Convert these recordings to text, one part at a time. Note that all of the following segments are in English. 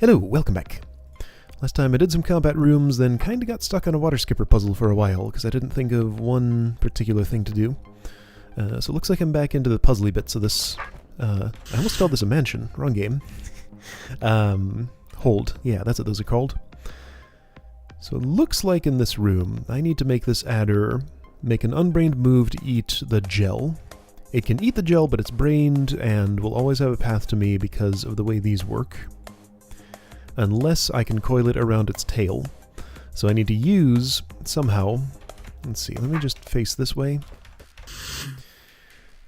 Hello, welcome back. Last time I did some combat rooms, then kinda got stuck on a water skipper puzzle for a while, because I didn't think of one particular thing to do. So it looks like I'm back into the puzzly bits of this. I almost called this a mansion. Wrong game. Hold. Yeah, that's what those are called. So it looks like in this room, I need to make this adder make an unbrained move to eat the gel. It can eat the gel, but it's brained, and will always have a path to me because of the way these work. Unless I can coil it around its tail. So I need to use, somehow, let's see, let me just face this way.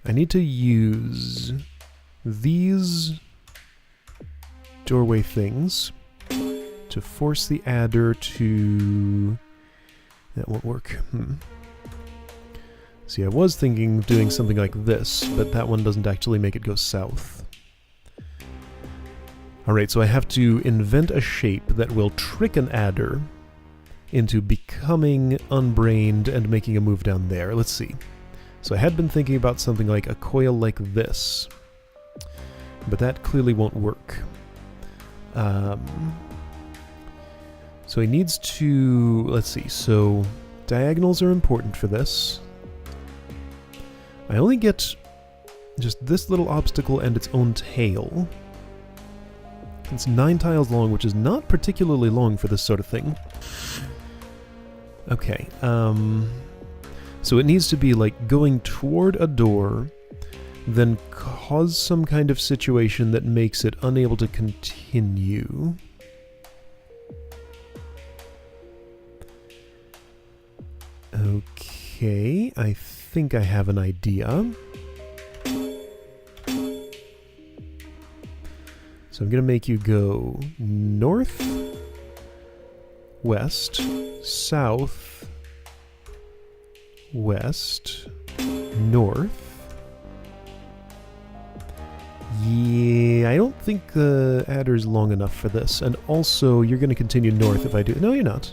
I need to use these doorway things to force the adder to... That won't work. See, I was thinking of doing something like this, but that one doesn't actually make it go south. Alright, so I have to invent a shape that will trick an adder into becoming unbrained and making a move down there. Let's see. So I had been thinking about something like a coil like this, but that clearly won't work. So he needs to... Let's see, so diagonals are important for this. I only get just this little obstacle and its own tail. It's 9 tiles long, which is not particularly long for this sort of thing. Okay, so it needs to be like going toward a door, then cause some kind of situation that makes it unable to continue. Okay, I think I have an idea. So I'm going to make you go north, west, south, west, north. Yeah, I don't think the adder's long enough for this. And also, you're going to continue north if I do... No, you're not.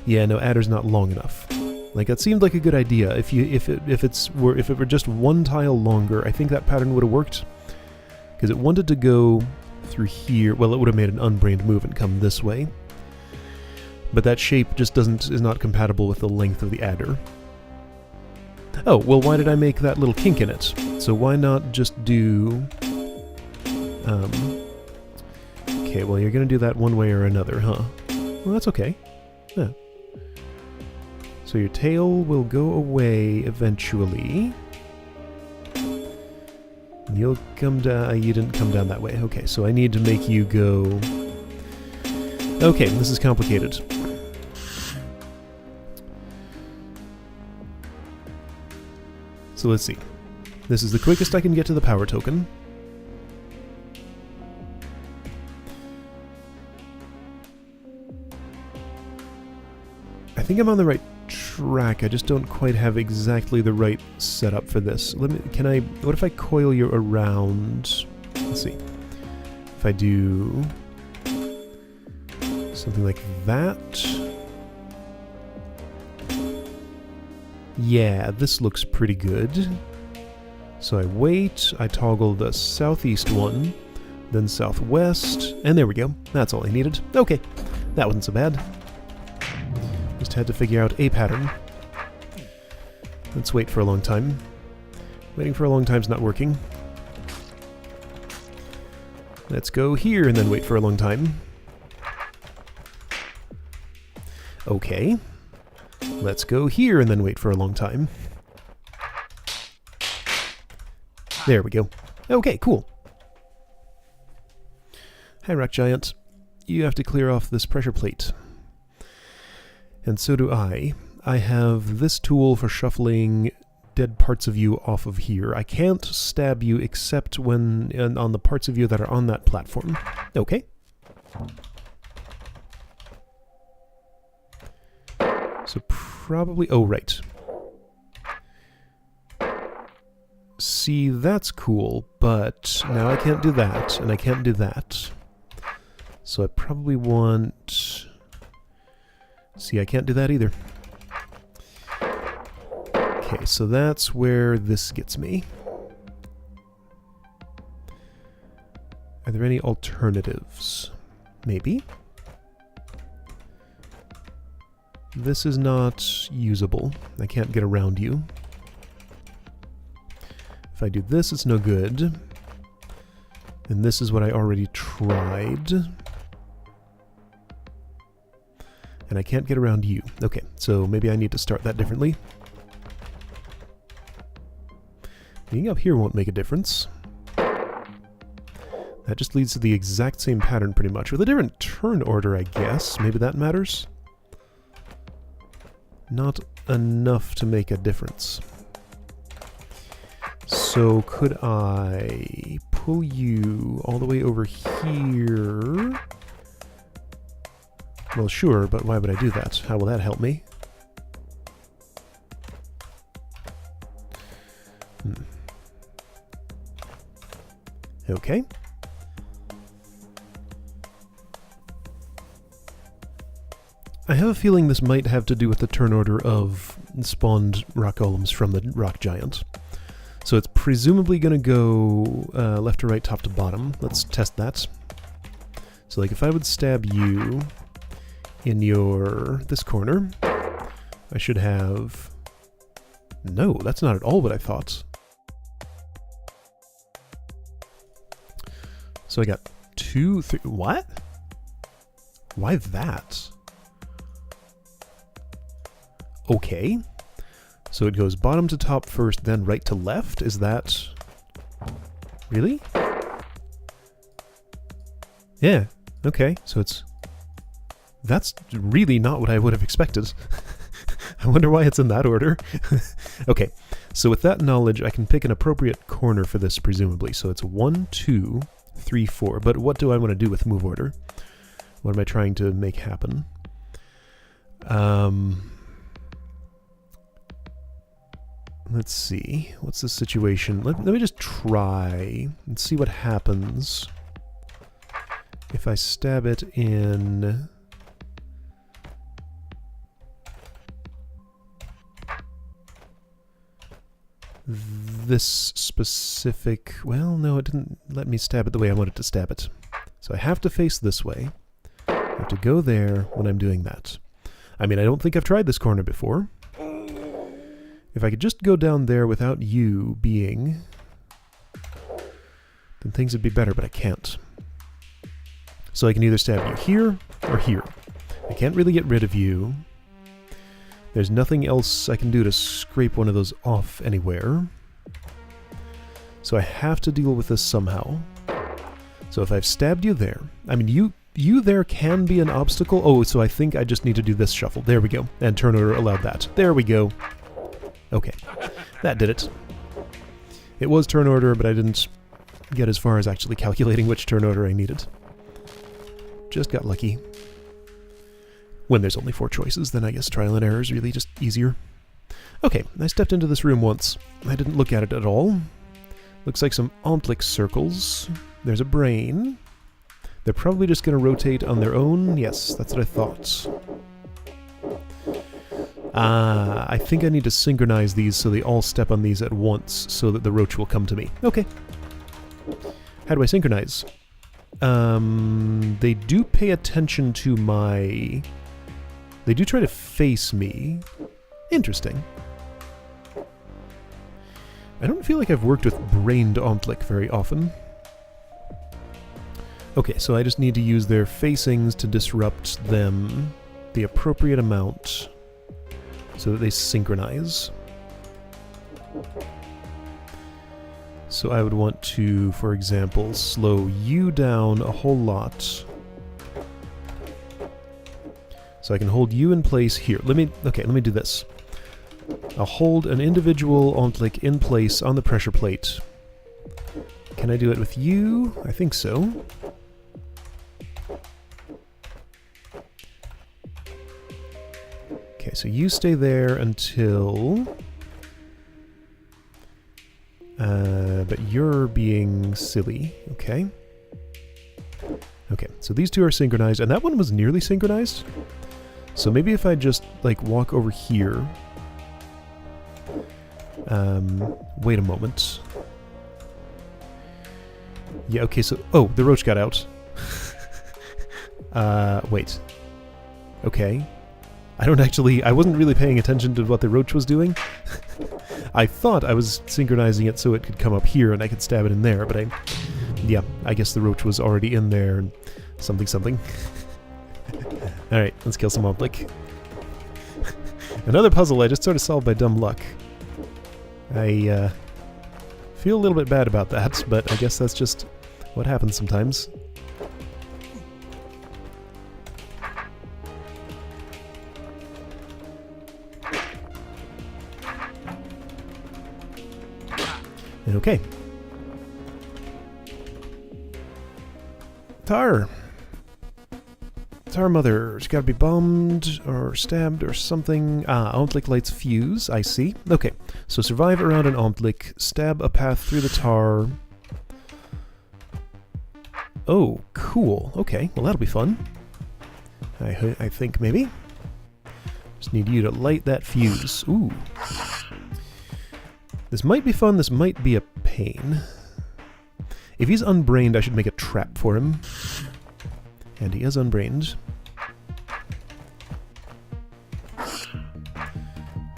Yeah, no, adder's not long enough. Like, that seemed like a good idea. If it were just 1 tile longer, I think that pattern would have worked. Because it wanted to go through here. Well, it would have made an unbrained move and come this way. But that shape just is not compatible with the length of the adder. Oh, well, why did I make that little kink in it? So why not just do... Okay, well, you're going to do that one way or another, huh? Well, that's okay. Yeah. So your tail will go away eventually. You'll come down... You didn't come down that way. Okay, so I need to make you go... Okay, this is complicated. So let's see. This is the quickest I can get to the power token. I think I'm on the right track. I just don't quite have exactly the right setup for this. What if I coil you around? Let's see. If I do something like that. Yeah, this looks pretty good. So I wait, I toggle the southeast one, then southwest, and there we go. That's all I needed. Okay, that wasn't so bad. Just had to figure out a pattern. Let's wait for a long time. Waiting for a long time's not working. Let's go here and then wait for a long time. Okay. Let's go here and then wait for a long time. There we go. Okay, cool. Hi, Rock Giant. You have to clear off this pressure plate. And so do I. I have this tool for shuffling dead parts of you off of here. I can't stab you except when on the parts of you that are on that platform. Okay. So probably... Oh, right. See, that's cool, but now I can't do that, and I can't do that. So I probably want... See, I can't do that either. Okay, so that's where this gets me. Are there any alternatives? Maybe. This is not usable. I can't get around you. If I do this, it's no good. And this is what I already tried. And I can't get around you. Okay, so maybe I need to start that differently. Being up here won't make a difference. That just leads to the exact same pattern pretty much, with a different turn order, I guess. Maybe that matters? Not enough to make a difference. So could I pull you all the way over here? Well, sure, but why would I do that? How will that help me? Okay. I have a feeling this might have to do with the turn order of spawned rock golems from the rock giant. So it's presumably going to go left to right, top to bottom. Let's test that. So like if I would stab you in this corner, I should have... No, that's not at all what I thought. So I got 2, 3... What? Why that? Okay. So it goes bottom to top first, then right to left? Is that... Really? Yeah. Okay. So it's... That's really not what I would have expected. I wonder why it's in that order. Okay. So with that knowledge, I can pick an appropriate corner for this, presumably. So it's 1, 2, 3, 4. But what do I want to do with move order? What am I trying to make happen? Let's see. What's the situation? Let me just try and see what happens if I stab it in... this specific... Well, no, it didn't let me stab it the way I wanted to stab it. So I have to face this way. I have to go there when I'm doing that. I mean, I don't think I've tried this corner before. If I could just go down there without you being... then things would be better, but I can't. So I can either stab you here or here. I can't really get rid of you. There's nothing else I can do to scrape one of those off anywhere. So I have to deal with this somehow. So if I've stabbed you there... I mean, you there can be an obstacle. Oh, so I think I just need to do this shuffle. There we go. And turn order allowed that. There we go. Okay. That did it. It was turn order, but I didn't get as far as actually calculating which turn order I needed. Just got lucky. When there's only 4 choices, then I guess trial and error is really just easier. Okay, I stepped into this room once. I didn't look at it at all. Looks like some Ontlik circles. There's a brain. They're probably just going to rotate on their own. Yes, that's what I thought. I think I need to synchronize these so they all step on these at once so that the roach will come to me. Okay. How do I synchronize? They do pay attention to my... They do try to face me. Interesting. I don't feel like I've worked with brained Ontlik very often. Okay, so I just need to use their facings to disrupt them the appropriate amount so that they synchronize. So I would want to, for example, slow you down a whole lot. So I can hold you in place here. Let me do this. I'll hold an individual Ontlik in place on the pressure plate. Can I do it with you? I think so. Okay, so you stay there until... but you're being silly. Okay. Okay, so these two are synchronized, and that one was nearly synchronized. So maybe if I just, like, walk over here... wait a moment. Yeah, okay, so... Oh, the roach got out. Wait. Okay. I wasn't really paying attention to what the roach was doing. I thought I was synchronizing it so it could come up here and I could stab it in there, but yeah, I guess the roach was already in there and something. Alright, let's kill some Oblique. Another puzzle I just sort of solved by dumb luck. I feel a little bit bad about that, but I guess that's just what happens sometimes. Okay. Tar Mother. She's gotta be bombed or stabbed or something. Ah, Oblique lights fuse. I see. Okay. So survive around an Oblique, stab a path through the tar. Oh, cool. Okay, well that'll be fun. I think maybe. Just need you to light that fuse. Ooh. This might be fun, this might be a pain. If he's unbrained, I should make a trap for him. And he is unbrained.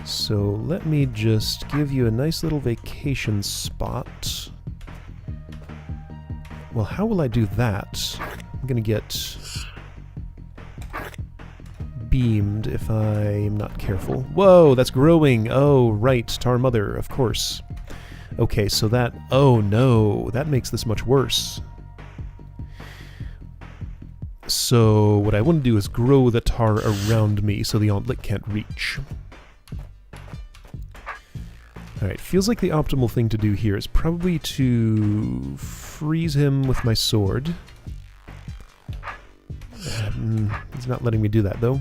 So let me just give you a nice little vacation spot. Well, how will I do that? I'm gonna get beamed if I'm not careful. Whoa, that's growing! Oh, right, Tar Mother, of course. Okay, so that... Oh no, that makes this much worse. So what I want to do is grow the tar around me so the Oblique can't reach. Alright, feels like the optimal thing to do here is probably to freeze him with my sword. He's not letting me do that, though.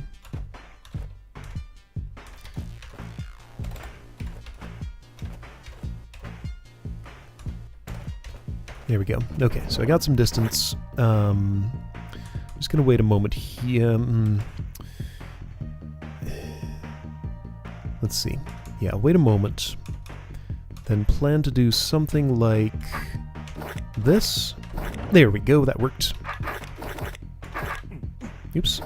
There we go. Okay, so I got some distance. I'm just gonna wait a moment here. Let's see. Yeah, I'll wait a moment. Then plan to do something like this. There we go, that worked. Oops.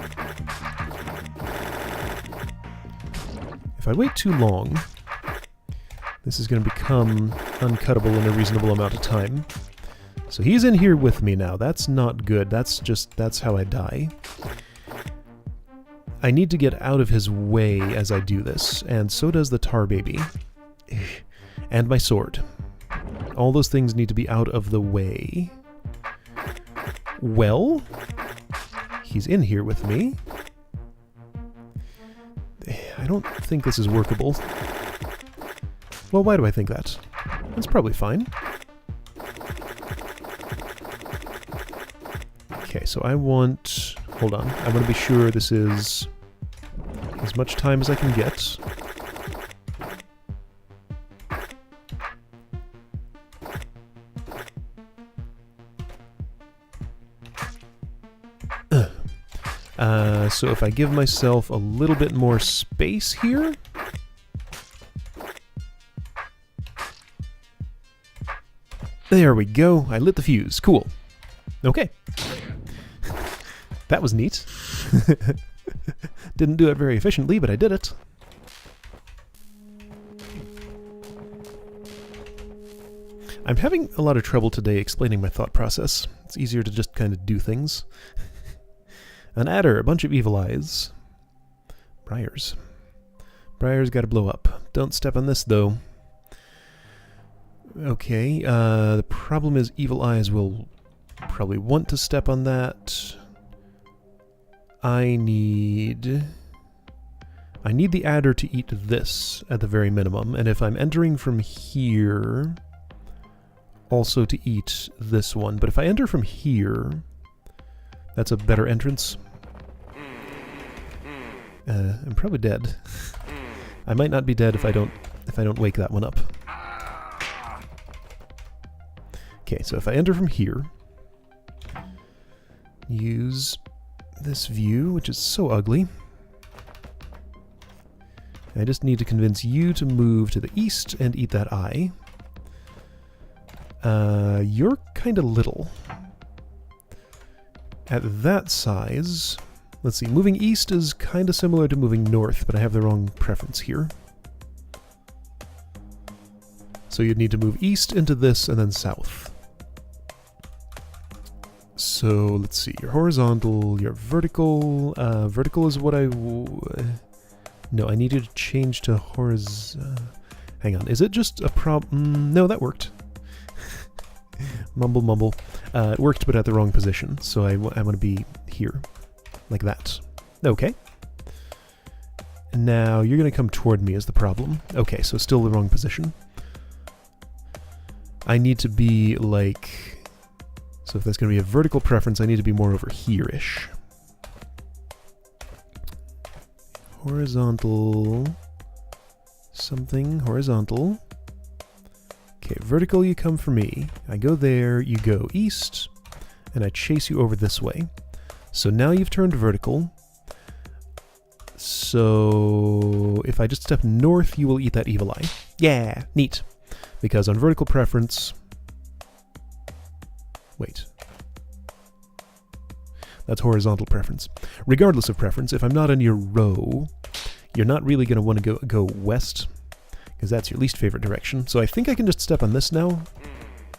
If I wait too long, this is going to become uncuttable in a reasonable amount of time. So he's in here with me now. That's not good. That's how I die. I need to get out of his way as I do this, and so does the tar baby. And my sword. All those things need to be out of the way. Well, he's in here with me. I don't think this is workable. Well, why do I think that? That's probably fine. Okay, so I want... Hold on. I want to be sure this is as much time as I can get. So if I give myself a little bit more space here... There we go. I lit the fuse. Cool. Okay. That was neat. Didn't do it very efficiently, but I did it. I'm having a lot of trouble today explaining my thought process. It's easier to just kind of do things. An adder, a bunch of evil eyes. Briars. Briars gotta blow up. Don't step on this, though. Okay, the problem is evil eyes will probably want to step on that. I need the adder to eat this at the very minimum, and if I'm entering from here, also to eat this one. But if I enter from here, that's a better entrance. I'm probably dead. I might not be dead if I don't wake that one up. Okay, so if I enter from here, use this view, which is so ugly. I just need to convince you to move to the east and eat that eye. You're kind of little. At that size... Let's see, moving east is kind of similar to moving north, but I have the wrong preference here. So you'd need to move east into this and then south. So let's see, your horizontal, your vertical. Vertical is what no, I needed to change to hang on, is it just a no, that worked. Mumble, mumble. It worked, but at the wrong position, so I want to be here. Like that. Okay. Now you're going to come toward me is the problem. Okay, so still the wrong position. I need to be like... So if that's going to be a vertical preference, I need to be more over here-ish. Horizontal... Something horizontal. Okay, vertical you come for me. I go there, you go east, and I chase you over this way. So now you've turned vertical. So if I just step north, you will eat that evil eye. Yeah, neat. Because on vertical preference... Wait. That's horizontal preference. Regardless of preference, if I'm not in your row, you're not really going to want to go west, because that's your least favorite direction. So I think I can just step on this now.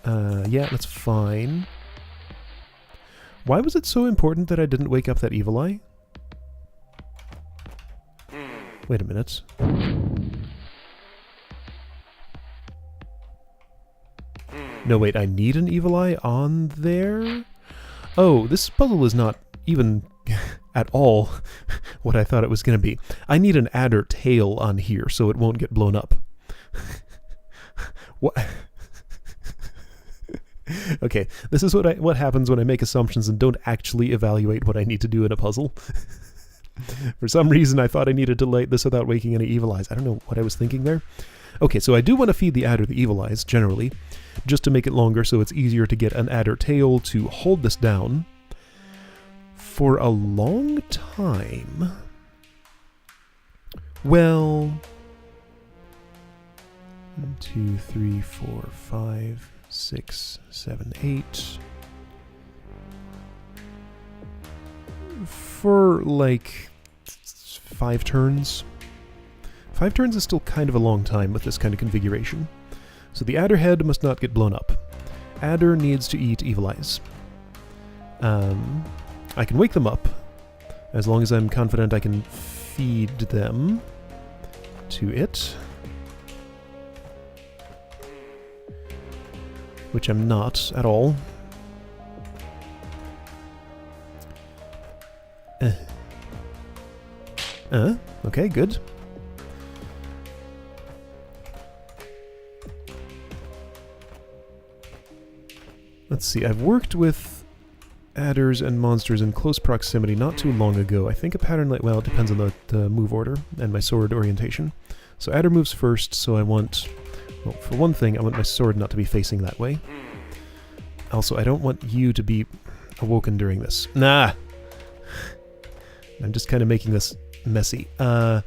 Yeah, that's fine. Why was it so important that I didn't wake up that evil eye? Wait a minute. No, wait, I need an evil eye on there? Oh, this puzzle is not even at all what I thought it was going to be. I need an adder tail on here so it won't get blown up. What? Okay, this is what happens when I make assumptions and don't actually evaluate what I need to do in a puzzle. For some reason, I thought I needed to light this without waking any evil eyes. I don't know what I was thinking there. Okay, so I do want to feed the adder the evil eyes, generally, just to make it longer so it's easier to get an adder tail to hold this down for a long time. Well... 1, 2, 3, 4, 5... 6, 7, 8. For like 5 turns. 5 turns is still kind of a long time with this kind of configuration. So the adder head must not get blown up. Adder needs to eat evil eyes. I can wake them up as long as I'm confident I can feed them to it. Which I'm not at all. Okay, good. Let's see, I've worked with adders and monsters in close proximity not too long ago. I think a pattern like, well, it depends on the move order and my sword orientation. So adder moves first, so I want... Well, for one thing, I want my sword not to be facing that way. Also, I don't want you to be awoken during this. Nah! I'm just kind of making this messy. If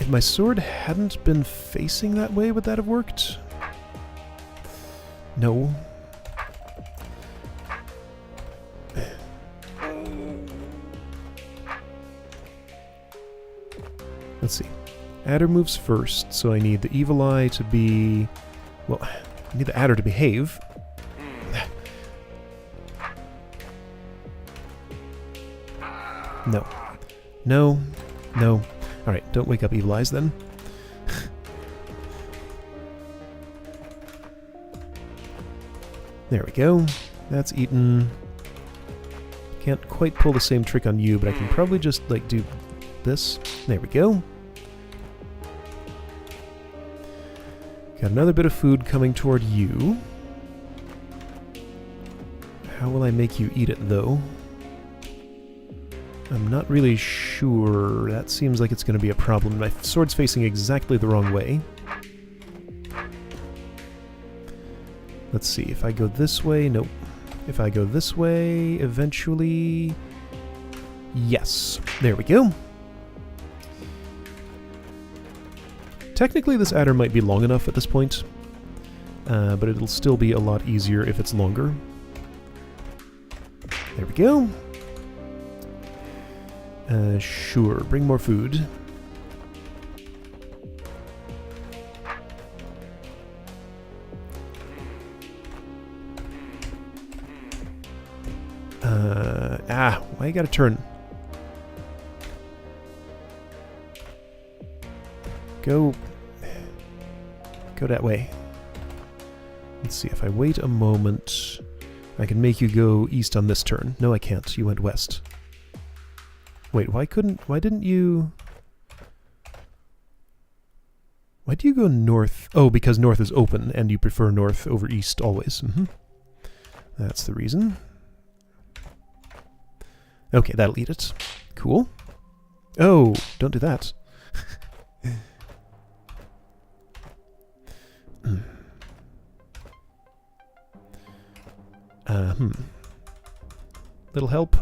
my sword hadn't been facing that way, would that have worked? No. Let's see. Adder moves first, so I need the evil eye to be... Well, I need the adder to behave. No. No. No. Alright, don't wake up evil eyes then. There we go. That's eaten. Can't quite pull the same trick on you, but I can probably just, like, do this. There we go. Got another bit of food coming toward you. How will I make you eat it, though? I'm not really sure. That seems like it's going to be a problem. My sword's facing exactly the wrong way. Let's see. If I go this way... Nope. If I go this way, eventually... Yes. There we go. Technically, this adder might be long enough at this point. but it'll still be a lot easier if it's longer. There we go. Sure, bring more food. Why you gotta turn? Go that way. Let's see, if I wait a moment, I can make you go east on this turn. No, I can't. You went west. Wait, why didn't you... Why do you go north? Oh, because north is open, and you prefer north over east always. That's the reason. Okay, that'll eat it. Cool. Oh, don't do that. Little help.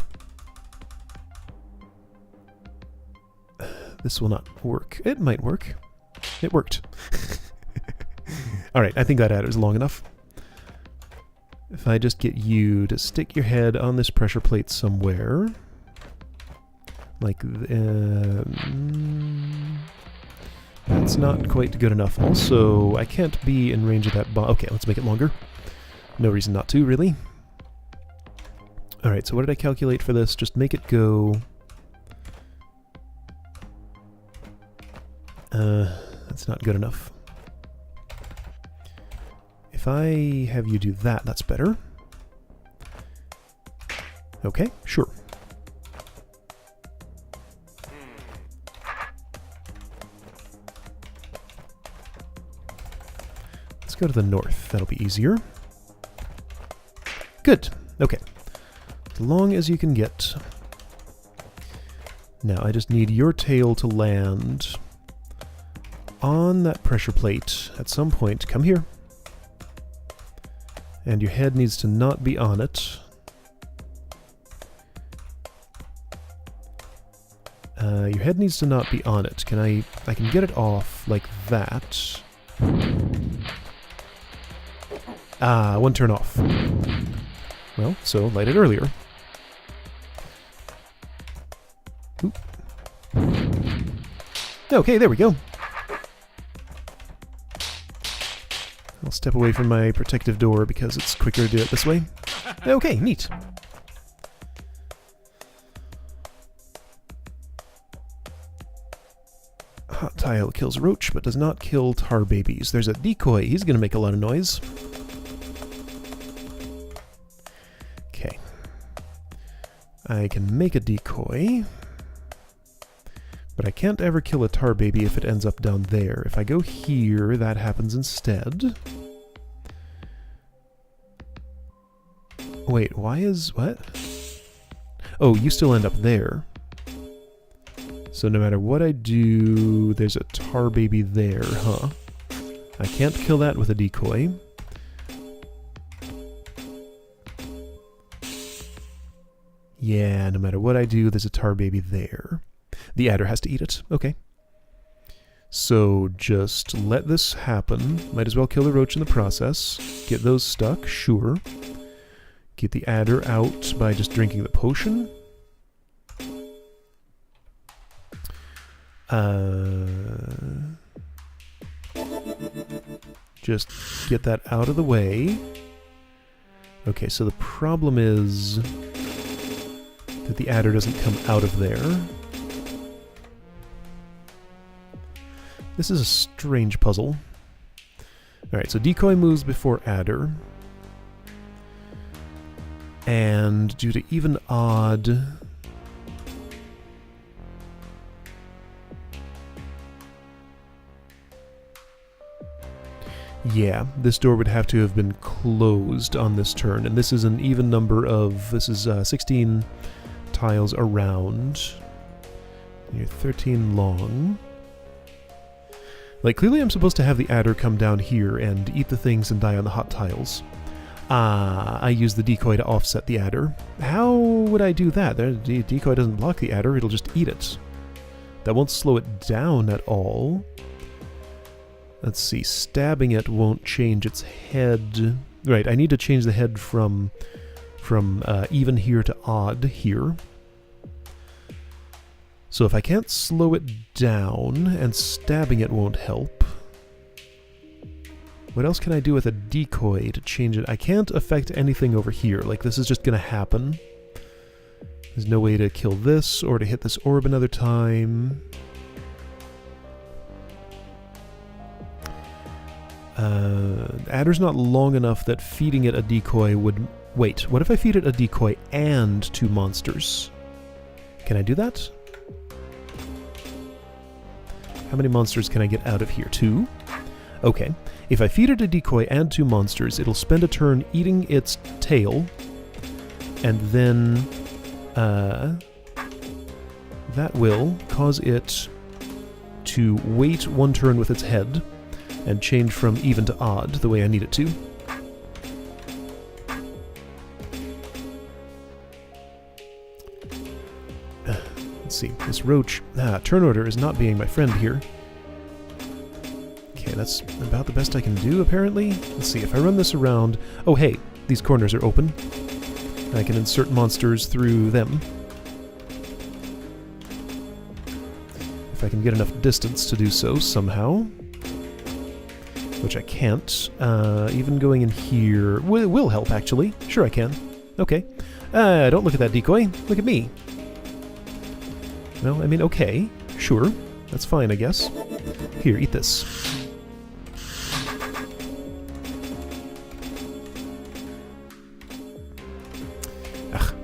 This will not work. It might work. It worked. Alright, I think that adder's long enough. If I just get you to stick your head on this pressure plate somewhere. Like, that's not quite good enough. Also, I can't be in range of that bomb. Okay, let's make it longer. No reason not to, really. Alright, so what did I calculate for this? Just make it go... that's not good enough. If I have you do that, that's better. Okay, sure. Let's go to the north. That'll be easier. Good. Okay. As long as you can get. Now, I just need your tail to land on that pressure plate at some point. Come here. And your head needs to not be on it. Your head needs to not be on it. I can get it off like that. Ah, one turn off. Well, so light it earlier. Oop. Okay, there we go. I'll step away from my protective door because it's quicker to do it this way. Okay, neat. Hot tile kills roach, but does not kill tar babies. There's a decoy. He's going to make a lot of noise. Okay. I can make a decoy, but I can't ever kill a tar baby if it ends up down there. If I go here, that happens instead. Wait, why is... what? Oh, you still end up there. So no matter what I do, there's a tar baby there, huh? I can't kill that with a decoy. Yeah, no matter what I do, there's a tar baby there. The adder has to eat it. Okay. So just let this happen. Might as well kill the roach in the process. Get those stuck, sure. Get the adder out by just drinking the potion. Just get that out of the way. Okay, so the problem is that the adder doesn't come out of there. This is a strange puzzle. Alright, so decoy moves before adder. And due to even odd... yeah, this door would have to have been closed on this turn, and this is an even number of... this is 16 tiles around. You're 13 long. Like, clearly I'm supposed to have the adder come down here and eat the things and die on the hot tiles. I use the decoy to offset the adder. How would I do that? The decoy doesn't block the adder, it'll just eat it. That won't slow it down at all. Let's see, stabbing it won't change its head. Right, I need to change the head from even here to odd here. So if I can't slow it down, and stabbing it won't help, what else can I do with a decoy to change it? I can't affect anything over here. Like, this is just going to happen. There's no way to kill this, or to hit this orb another time. Adder's not long enough that feeding it a decoy would... Wait, what if I feed it a decoy and 2 monsters? Can I do that? How many monsters can I get out of here? 2? Okay. If I feed it a decoy and 2 monsters, it'll spend a turn eating its tail, and then that will cause it to wait 1 turn with its head and change from even to odd the way I need it to. Let's see, this roach... turn order is not being my friend here. Okay, that's about the best I can do, apparently. Let's see, if I run this around... Oh, hey, these corners are open. I can insert monsters through them. If I can get enough distance to do so somehow. Which I can't. Even going in here will help, actually. Sure I can. Okay. Don't look at that decoy. Look at me. Well, I mean, okay. Sure. That's fine, I guess. Here, eat this. Ugh.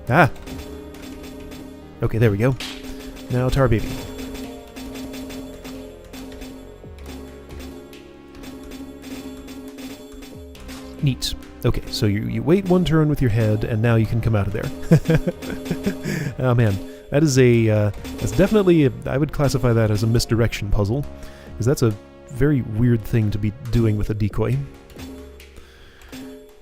Ah! Okay, there we go. Now, Tar Baby. Neat. Okay, so you wait 1 turn with your head, and now you can come out of there. Oh man, that is that's definitely, I would classify that as a misdirection puzzle, because that's a very weird thing to be doing with a decoy.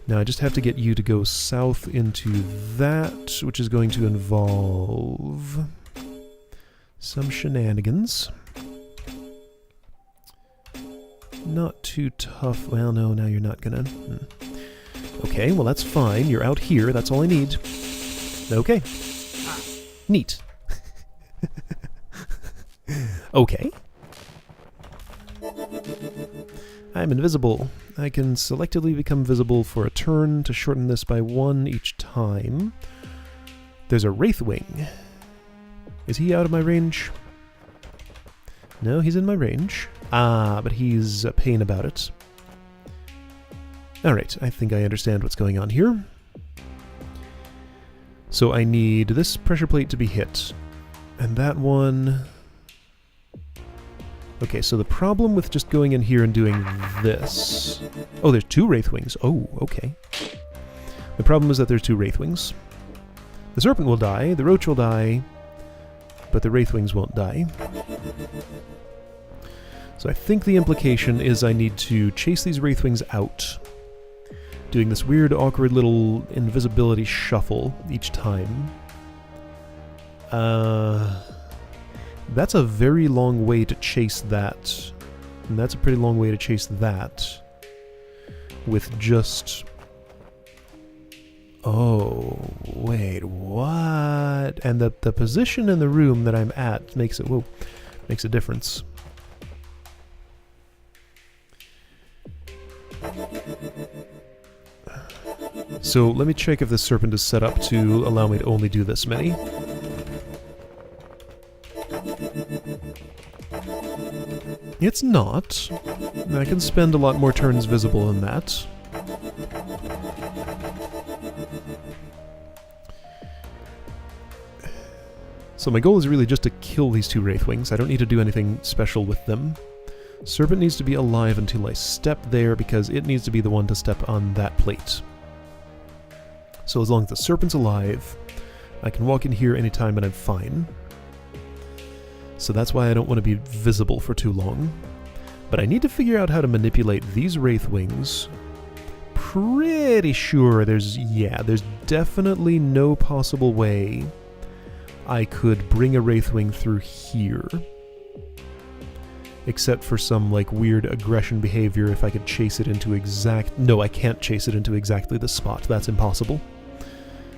Now I just have to get you to go south into that, which is going to involve some shenanigans. Not too tough. Well, no, now you're not gonna... Okay, well that's fine. You're out here. That's all I need. Okay. Neat. Okay. I'm invisible. I can selectively become visible for a turn to shorten this by 1 each time. There's a Wraithwing. Is he out of my range? No, he's in my range. Ah, but he's a pain about it. Alright, I think I understand what's going on here. So I need this pressure plate to be hit. And that one... Okay, so the problem with just going in here and doing this... Oh, there's 2 Wraithwings. Oh, okay. The problem is that there's 2 Wraithwings. The Serpent will die, the Roach will die, but the Wraithwings won't die. So I think the implication is I need to chase these Wraithwings out, doing this weird, awkward little invisibility shuffle each time. That's a very long way to chase that. And that's a pretty long way to chase that. With just... Oh, wait, what? And the position in the room that I'm at makes it... Whoa, makes a difference. So let me check if this serpent is set up to allow me to only do this many. It's not. I can spend a lot more turns visible than that. So my goal is really just to kill these 2 Wraithwings. I don't need to do anything special with them. Serpent needs to be alive until I step there, because it needs to be the one to step on that plate. So as long as the serpent's alive, I can walk in here anytime and I'm fine. So that's why I don't want to be visible for too long. But I need to figure out how to manipulate these Wraithwings. Pretty sure there's definitely no possible way I could bring a Wraithwing through here. except for some like weird aggression behavior if I could chase it into no, I can't chase it into exactly this spot. That's impossible.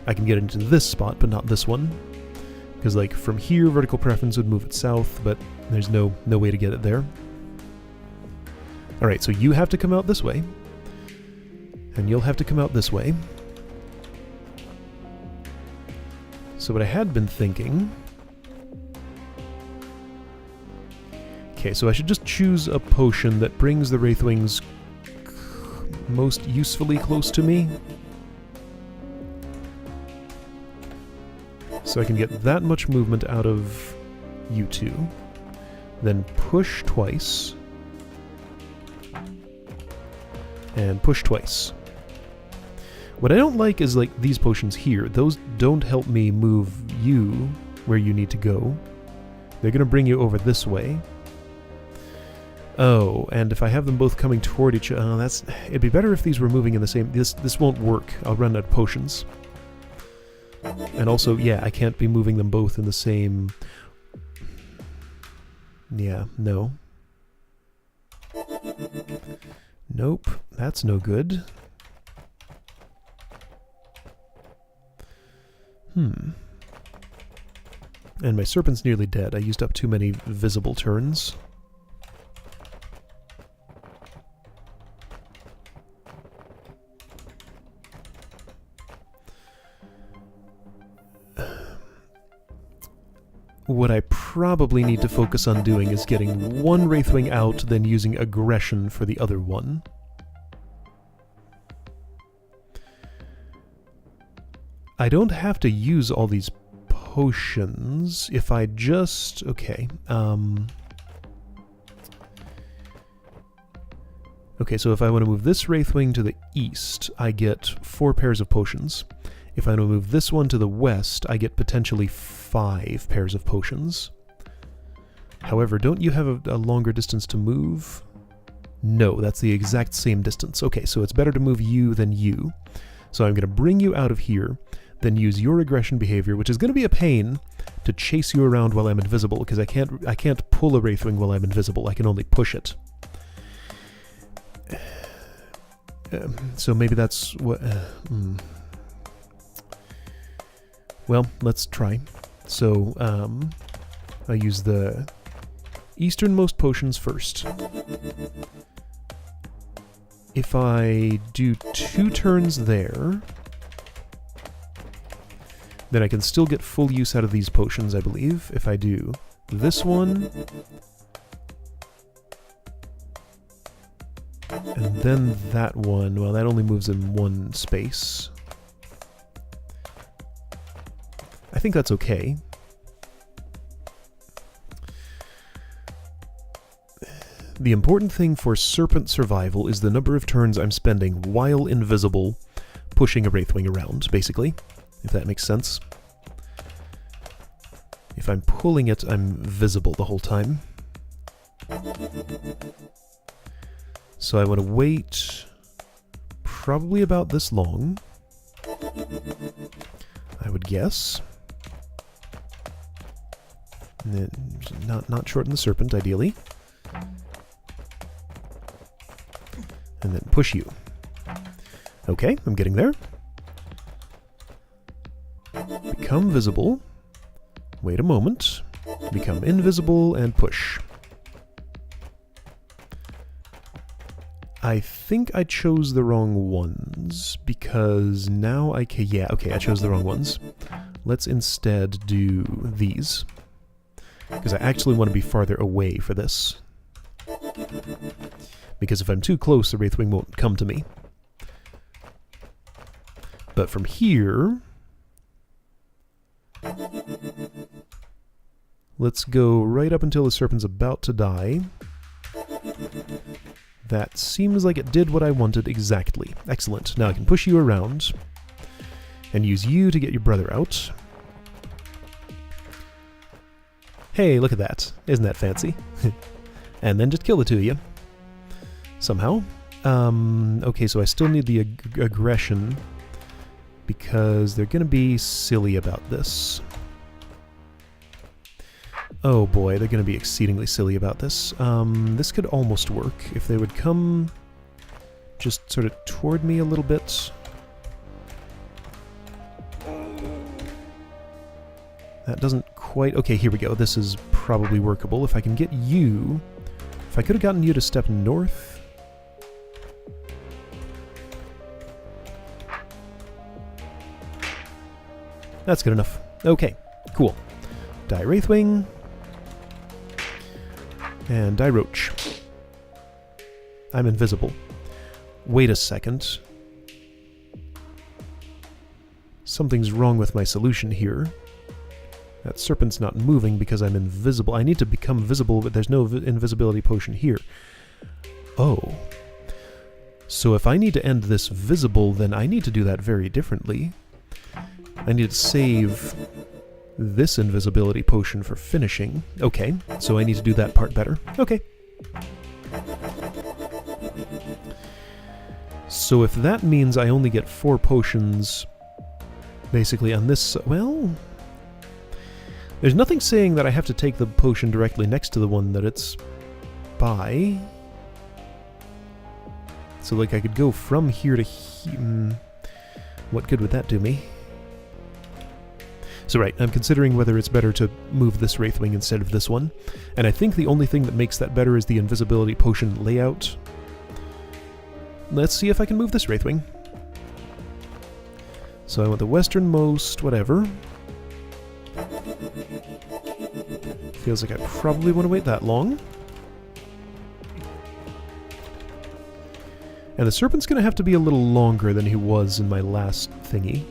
I can get into this spot, but not this one. Because like from here, vertical preference would move it south, but there's no way to get it there. Alright, so you have to come out this way. And you'll have to come out this way. So what I had been thinking... Okay, so I should just choose a potion that brings the Wraithwings most usefully close to me. So I can get that much movement out of you two. Then push twice. And push twice. What I don't like is like these potions here. Those don't help me move you where you need to go. They're going to bring you over this way. Oh, and if I have them both coming toward each other, it'd be better if these were moving in the same... This won't work. I'll run out of potions. And also, yeah, I can't be moving them both in the same... Yeah, no. Nope, that's no good. And my serpent's nearly dead. I used up too many visible turns. What I probably need to focus on doing is getting one Wraithwing out, then using aggression for the other one. I don't have to use all these potions if I just... Okay, okay, so if I want to move this Wraithwing to the east, I get 4 pairs of potions. If I want to move this one to the west, I get potentially 5 pairs of potions. However, don't you have a longer distance to move? No, that's the exact same distance. Okay, so it's better to move you than you. So I'm going to bring you out of here, then use your aggression behavior, which is going to be a pain to chase you around while I'm invisible, because I can't pull a Wraithwing while I'm invisible. I can only push it. So maybe that's what... Well, let's try. So, I use the easternmost potions first. If I do 2 turns there, then I can still get full use out of these potions, I believe. If I do this one, and then that one, well, that only moves in 1 space. I think that's okay. The important thing for Serpent survival is the number of turns I'm spending while invisible pushing a Wraithwing around, basically, if that makes sense. If I'm pulling it, I'm visible the whole time. So I want to wait probably about this long, I would guess. Not shorten the Serpent, ideally. And then push you. Okay, I'm getting there. Become visible. Wait a moment. Become invisible and push. I think I chose the wrong ones, because now I can... Yeah, okay, I chose the wrong ones. Let's instead do these, because I actually want to be farther away for this. Because if I'm too close, the Wraithwing won't come to me. But from here... Let's go right up until the Serpent's about to die. That seems like it did what I wanted exactly. Excellent. Now I can push you around and use you to get your brother out. Hey, look at that. Isn't that fancy? And then just kill the 2 of you. Somehow. Okay, so I still need the aggression because they're going to be silly about this. Oh boy, they're going to be exceedingly silly about this. This could almost work if they would come just sort of toward me a little bit. That doesn't quite... Okay, here we go. This is probably workable. If I can get you... If I could have gotten you to step north... That's good enough. Okay, cool. Die Wraithwing. And die Roach. I'm invisible. Wait a second. Something's wrong with my solution here. That serpent's not moving because I'm invisible. I need to become visible, but there's no invisibility potion here. Oh. So if I need to end this visible, then I need to do that very differently. I need to save this invisibility potion for finishing. Okay, so I need to do that part better. Okay. So if that means I only get 4 potions, basically on this... Well... There's nothing saying that I have to take the potion directly next to the one that it's by. So, like, I could go from here to here. What good would that do me? So, right, I'm considering whether it's better to move this Wraithwing instead of this one. And I think the only thing that makes that better is the invisibility potion layout. Let's see if I can move this Wraithwing. So I want the westernmost, whatever. Feels like I probably want to wait that long. And the serpent's going to have to be a little longer than he was in my last thingy.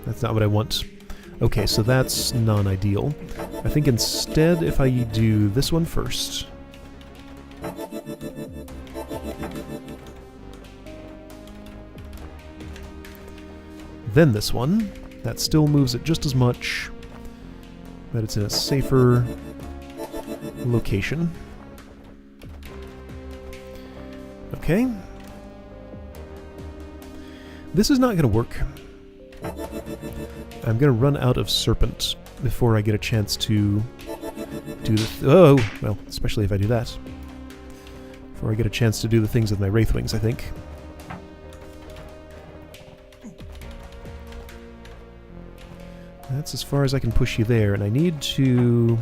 That's not what I want. Okay, so that's non-ideal. I think instead if I do this one first... Then this one. That still moves it just as much, but it's in a safer location. Okay. This is not going to work. I'm going to run out of serpent before I get a chance to do the... Oh, well, especially if I do that. Before I get a chance to do the things with my Wraithwings, I think. That's as far as I can push you there, and I need to...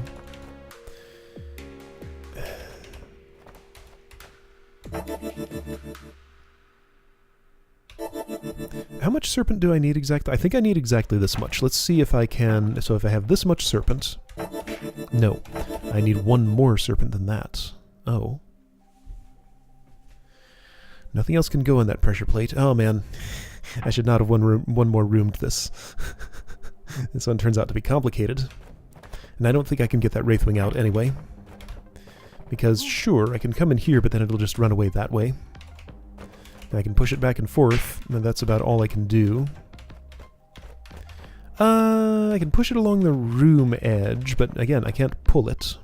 How much serpent do I need exactly? I think I need exactly this much. Let's see if I can... So if I have this much serpent... No. I need one more serpent than that. Oh. Nothing else can go in that pressure plate. Oh, man. I should not have one more roomed this. This one turns out to be complicated. And I don't think I can get that Wraithwing out anyway. Because, sure, I can come in here, but then it'll just run away that way. And I can push it back and forth, and that's about all I can do. I can push it along the room edge, but again, I can't pull it.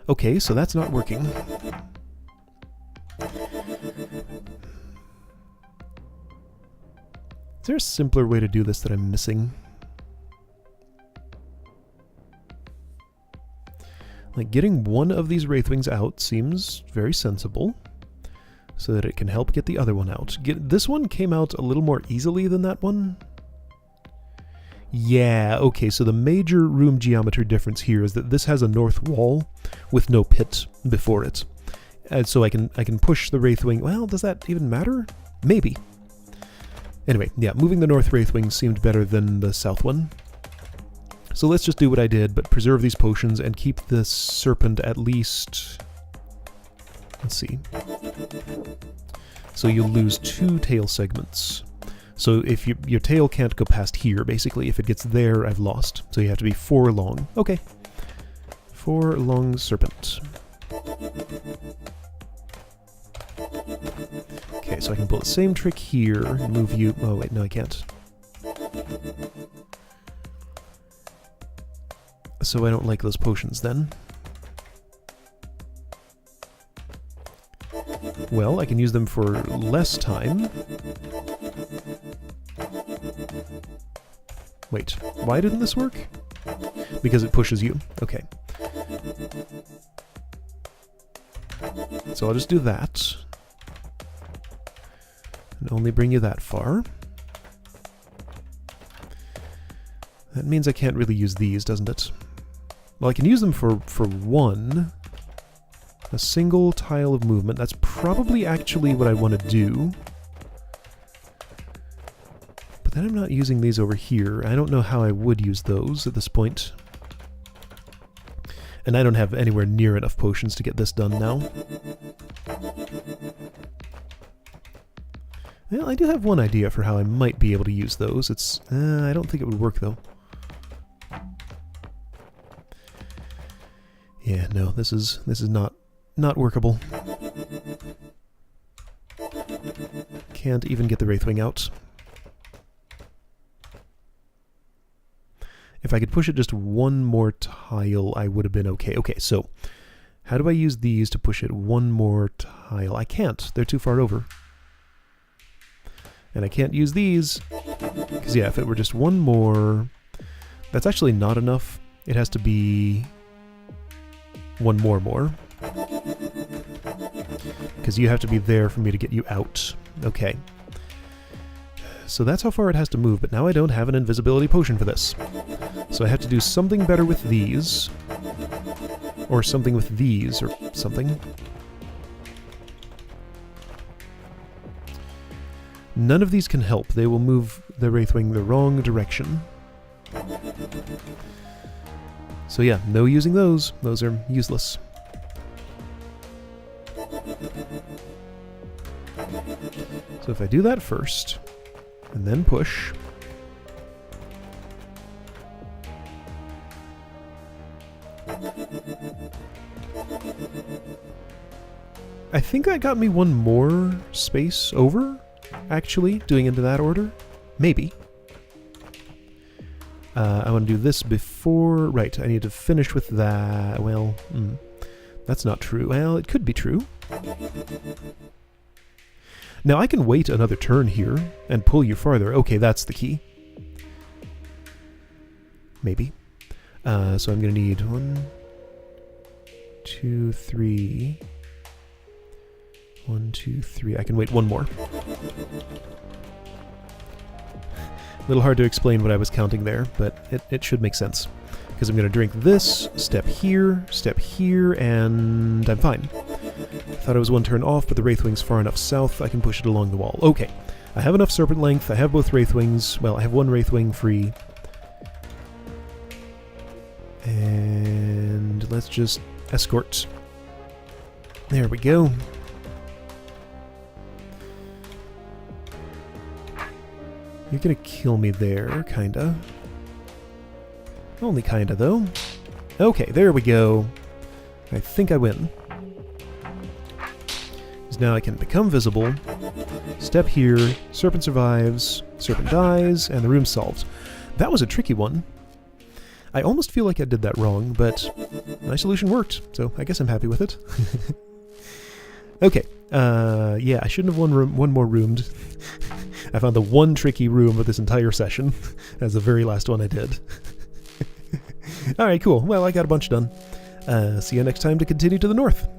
Okay, so that's not working. Is there a simpler way to do this that I'm missing? Like, getting one of these Wraithwings out seems very sensible, so that it can help get the other one out. This one came out a little more easily than that one. Yeah, okay, so the major room geometry difference here is that this has a north wall with no pit before it. And so I can push the Wraithwing. Well, does that even matter? Maybe. Anyway, yeah, moving the north Wraithwing seemed better than the south one. So let's just do what I did, but preserve these potions and keep this serpent at least... Let's see. So you'll lose 2 tail segments. So if your tail can't go past here, basically. If it gets there, I've lost. So you have to be 4 long. Okay. 4 long serpent. Okay, so I can pull the same trick here, move you... Oh, wait, no, I can't. So I don't like those potions, then. Well, I can use them for less time. Wait, why didn't this work? Because it pushes you. Okay. So I'll just do that. And only bring you that far. That means I can't really use these, doesn't it? Well, I can use them for one. A single tile of movement. That's probably actually what I want to do. But then I'm not using these over here. I don't know how I would use those at this point. And I don't have anywhere near enough potions to get this done now. Well, I do have one idea for how I might be able to use those. It's... I don't think it would work, though. Yeah, no, this is not workable. Can't even get the Wraithwing out. If I could push it just one more tile, I would have been okay. Okay, so how do I use these to push it one more tile? I can't. They're too far over. And I can't use these, because yeah, if it were just one more, that's actually not enough. It has to be one more. Because you have to be there for me to get you out. Okay. So that's how far it has to move, but now I don't have an invisibility potion for this. So I have to do something better with these. Or something with these, or something. None of these can help. They will move the Wraithwing the wrong direction. So yeah, no using those. Those are useless. So if I do that first, and then push... I think that got me one more space over, actually, doing into that order. Maybe. I want to do this before... Right, I need to finish with that. Well, that's not true. Well, it could be true. Now, I can wait another turn here and pull you farther. Okay, that's the key. Maybe. So I'm going to need 1, 2, 3... 1, 2, 3. I can wait one more. A little hard to explain what I was counting there, but it should make sense. Because I'm going to drink this, step here, and I'm fine. Thought I was one turn off, but the Wraithwing's far enough south, I can push it along the wall. Okay, I have enough Serpent Length, I have both Wraithwings. Well, I have one Wraithwing free. And let's just escort. There we go. You're gonna kill me there, kinda. Only kinda, though. Okay, there we go. I think I win. Because now I can become visible, step here, Serpent survives, Serpent dies, and the room's solved. That was a tricky one. I almost feel like I did that wrong, but my solution worked, so I guess I'm happy with it. Okay, yeah, I shouldn't have one more roomed. I found the one tricky room of this entire session. That's the very last one I did. Alright, cool. Well, I got a bunch done. See you next time to continue to the north.